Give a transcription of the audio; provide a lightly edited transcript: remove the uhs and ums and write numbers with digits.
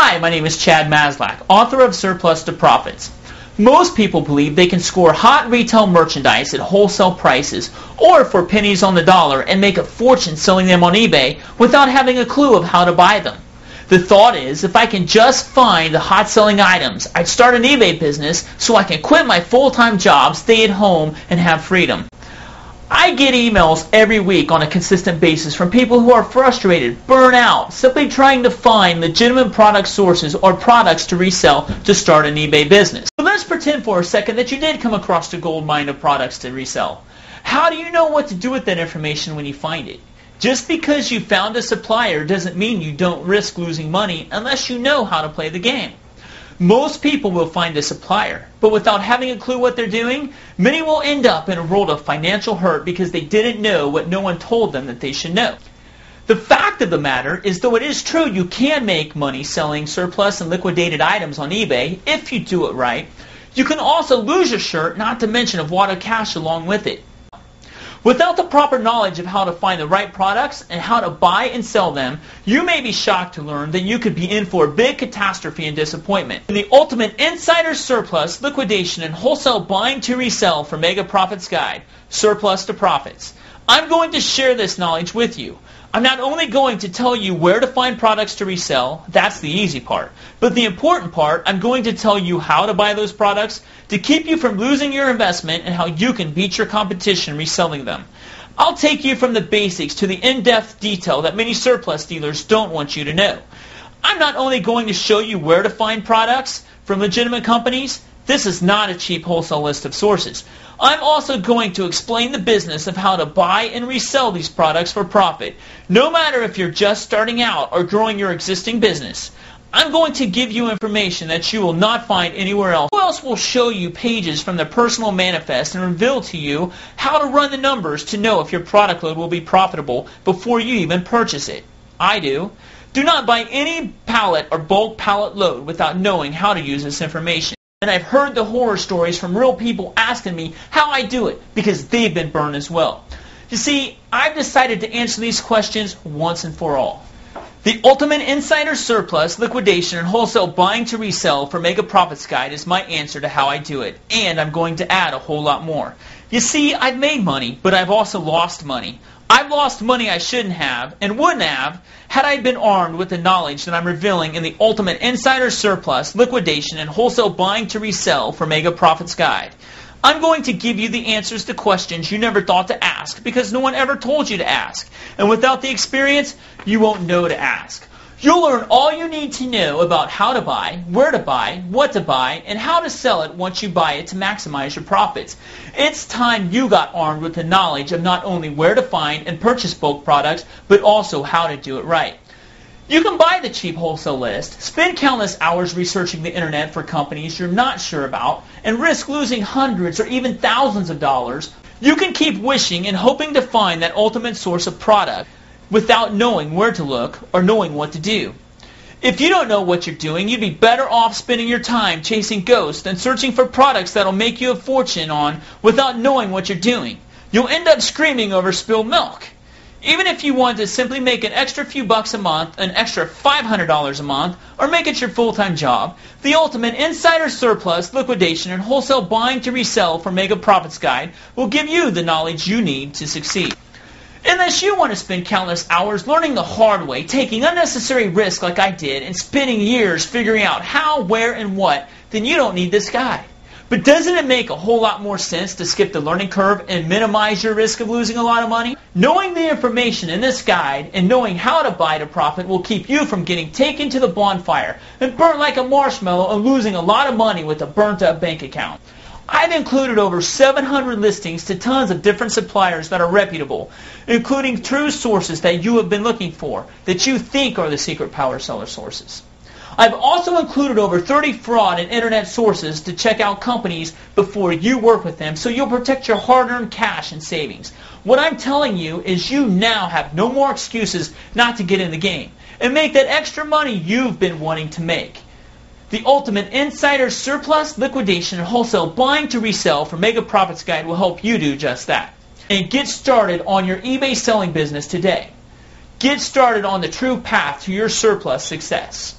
Hi, my name is Chad Maslach, author of Surplus to Profits. Most people believe they can score hot retail merchandise at wholesale prices or for pennies on the dollar and make a fortune selling them on eBay without having a clue of how to buy them. The thought is, if I can just find the hot selling items, I'd start an eBay business so I can quit my full-time job, stay at home, and have freedom. I get emails every week on a consistent basis from people who are frustrated, burnt out, simply trying to find legitimate product sources or products to resell to start an eBay business. So let's pretend for a second that you did come across the gold mine of products to resell. How do you know what to do with that information when you find it? Just because you found a supplier doesn't mean you don't risk losing money unless you know how to play the game. Most people will find a supplier, but without having a clue what they're doing, many will end up in a world of financial hurt because they didn't know what no one told them that they should know. The fact of the matter is, though it is true you can make money selling surplus and liquidated items on eBay if you do it right, you can also lose your shirt, not to mention a wad of cash along with it. Without the proper knowledge of how to find the right products and how to buy and sell them, you may be shocked to learn that you could be in for a big catastrophe and disappointment. In the Ultimate Insider Surplus, Liquidation, and Wholesale Buying to Resell for Mega Profits Guide, Surplus to Profits, I'm going to share this knowledge with you. I'm not only going to tell you where to find products to resell, that's the easy part, but the important part, I'm going to tell you how to buy those products to keep you from losing your investment and how you can beat your competition reselling them. I'll take you from the basics to the in-depth detail that many surplus dealers don't want you to know. I'm not only going to show you where to find products from legitimate companies. This is not a cheap wholesale list of sources. I'm also going to explain the business of how to buy and resell these products for profit, no matter if you're just starting out or growing your existing business. I'm going to give you information that you will not find anywhere else. Who else will show you pages from the personal manifest and reveal to you how to run the numbers to know if your product load will be profitable before you even purchase it? I do. Do not buy any pallet or bulk pallet load without knowing how to use this information. And I've heard the horror stories from real people asking me how I do it because they've been burned as well. You see, I've decided to answer these questions once and for all. The Ultimate Insider Surplus, Liquidation, and Wholesale Buying to Resell for Mega Profits Guide is my answer to how I do it, and I'm going to add a whole lot more. You see, I've made money, but I've also lost money. I've lost money I shouldn't have and wouldn't have had I been armed with the knowledge that I'm revealing in the Ultimate Insider Surplus, Liquidation, and Wholesale Buying to Resell for Mega Profits Guide. I'm going to give you the answers to questions you never thought to ask because no one ever told you to ask. And without the experience, you won't know to ask. You'll learn all you need to know about how to buy, where to buy, what to buy, and how to sell it once you buy it to maximize your profits. It's time you got armed with the knowledge of not only where to find and purchase bulk products, but also how to do it right. You can buy the cheap wholesale list, spend countless hours researching the internet for companies you're not sure about, and risk losing hundreds or even thousands of dollars. You can keep wishing and hoping to find that ultimate source of product without knowing where to look or knowing what to do. If you don't know what you're doing, you'd be better off spending your time chasing ghosts than searching for products that'll make you a fortune on without knowing what you're doing. You'll end up screaming over spilled milk. Even if you want to simply make an extra few bucks a month, an extra $500 a month, or make it your full-time job, the Ultimate Insider Surplus, Liquidation, and Wholesale Buying to Resell for Mega Profits Guide will give you the knowledge you need to succeed. Unless you want to spend countless hours learning the hard way, taking unnecessary risks like I did, and spending years figuring out how, where, and what, then you don't need this guide. But doesn't it make a whole lot more sense to skip the learning curve and minimize your risk of losing a lot of money? Knowing the information in this guide and knowing how to buy to profit will keep you from getting taken to the bonfire and burnt like a marshmallow and losing a lot of money with a burnt-up bank account. I've included over 700 listings to tons of different suppliers that are reputable, including true sources that you have been looking for, that you think are the secret power seller sources. I've also included over 30 fraud and internet sources to check out companies before you work with them so you'll protect your hard-earned cash and savings. What I'm telling you is you now have no more excuses not to get in the game and make that extra money you've been wanting to make. The Ultimate Insider Surplus, Liquidation, and Wholesale Buying to Resell for Mega Profits Guide will help you do just that. And get started on your eBay selling business today. Get started on the true path to your surplus success.